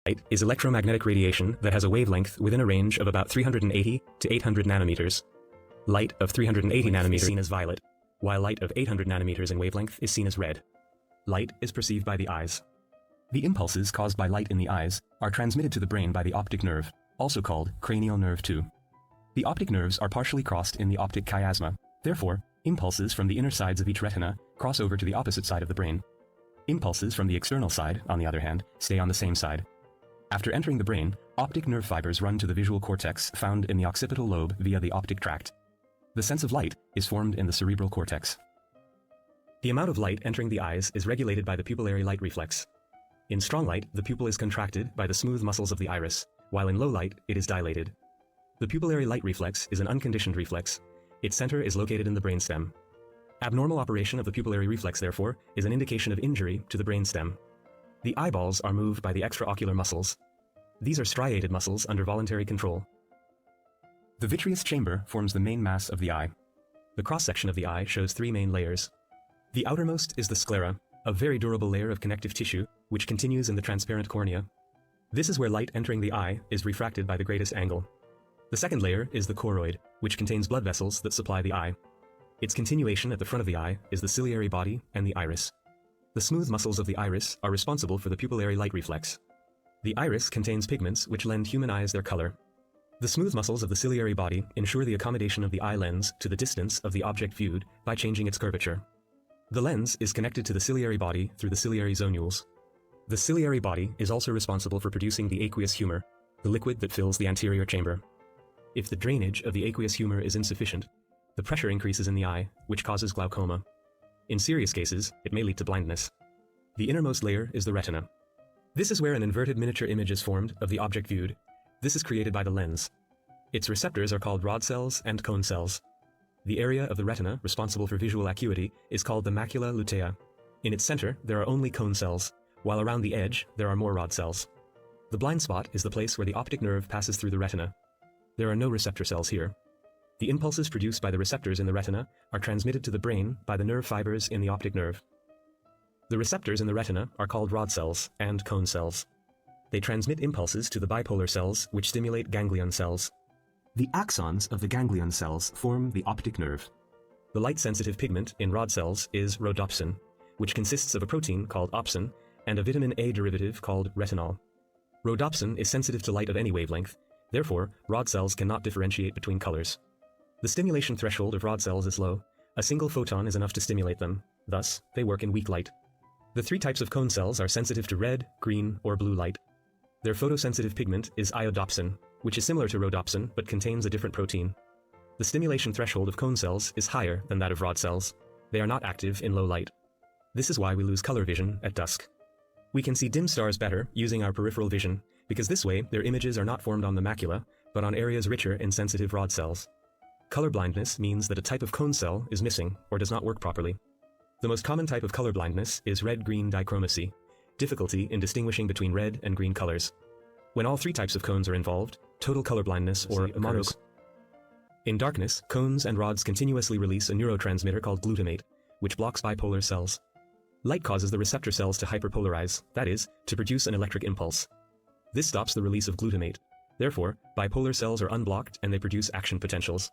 Light is electromagnetic radiation that has a wavelength within a range of about 380 to 800 nanometers. Light of 380 nanometers is seen as violet, while light of 800 nanometers in wavelength is seen as red. Light is perceived by the eyes. The impulses caused by light in the eyes are transmitted to the brain by the optic nerve, also called cranial nerve 2. The optic nerves are partially crossed in the optic chiasma. Therefore, impulses from the inner sides of each retina cross over to the opposite side of the brain. Impulses from the external side, on the other hand, stay on the same side. After entering the brain, optic nerve fibers run to the visual cortex found in the occipital lobe via the optic tract. The sense of light is formed in the cerebral cortex. The amount of light entering the eyes is regulated by the pupillary light reflex. In strong light, the pupil is contracted by the smooth muscles of the iris, while in low light, it is dilated. The pupillary light reflex is an unconditioned reflex. Its center is located in the brainstem. Abnormal operation of the pupillary reflex, therefore, is an indication of injury to the brainstem. The eyeballs are moved by the extraocular muscles. These are striated muscles under voluntary control. The vitreous chamber forms the main mass of the eye. The cross-section of the eye shows three main layers. The outermost is the sclera, a very durable layer of connective tissue, which continues in the transparent cornea. This is where light entering the eye is refracted by the greatest angle. The second layer is the choroid, which contains blood vessels that supply the eye. Its continuation at the front of the eye is the ciliary body and the iris. The smooth muscles of the iris are responsible for the pupillary light reflex. The iris contains pigments which lend human eyes their color. The smooth muscles of the ciliary body ensure the accommodation of the eye lens to the distance of the object viewed by changing its curvature. The lens is connected to the ciliary body through the ciliary zonules. The ciliary body is also responsible for producing the aqueous humor, the liquid that fills the anterior chamber. If the drainage of the aqueous humor is insufficient, the pressure increases in the eye, which causes glaucoma. In serious cases, it may lead to blindness. The innermost layer is the retina. This is where an inverted miniature image is formed of the object viewed. This is created by the lens. Its receptors are called rod cells and cone cells. The area of the retina responsible for visual acuity is called the macula lutea. In its center, there are only cone cells, while around the edge, there are more rod cells. The blind spot is the place where the optic nerve passes through the retina. There are no receptor cells here. The impulses produced by the receptors in the retina are transmitted to the brain by the nerve fibers in the optic nerve. The receptors in the retina are called rod cells and cone cells. They transmit impulses to the bipolar cells which stimulate ganglion cells. The axons of the ganglion cells form the optic nerve. The light-sensitive pigment in rod cells is rhodopsin, which consists of a protein called opsin and a vitamin A derivative called retinol. Rhodopsin is sensitive to light of any wavelength, therefore rod cells cannot differentiate between colors. The stimulation threshold of rod cells is low. A single photon is enough to stimulate them, thus they work in weak light. The three types of cone cells are sensitive to red, green, or blue light. Their photosensitive pigment is iodopsin, which is similar to rhodopsin but contains a different protein. The stimulation threshold of cone cells is higher than that of rod cells. They are not active in low light. This is why we lose color vision at dusk. We can see dim stars better using our peripheral vision, because this way their images are not formed on the macula, but on areas richer in sensitive rod cells. Color blindness means that a type of cone cell is missing or does not work properly. The most common type of color blindness is red-green dichromacy, difficulty in distinguishing between red and green colors. When all three types of cones are involved, total color blindness or monochromacy. In darkness, cones and rods continuously release a neurotransmitter called glutamate, which blocks bipolar cells. Light causes the receptor cells to hyperpolarize, that is, to produce an electric impulse. This stops the release of glutamate. Therefore, bipolar cells are unblocked and they produce action potentials.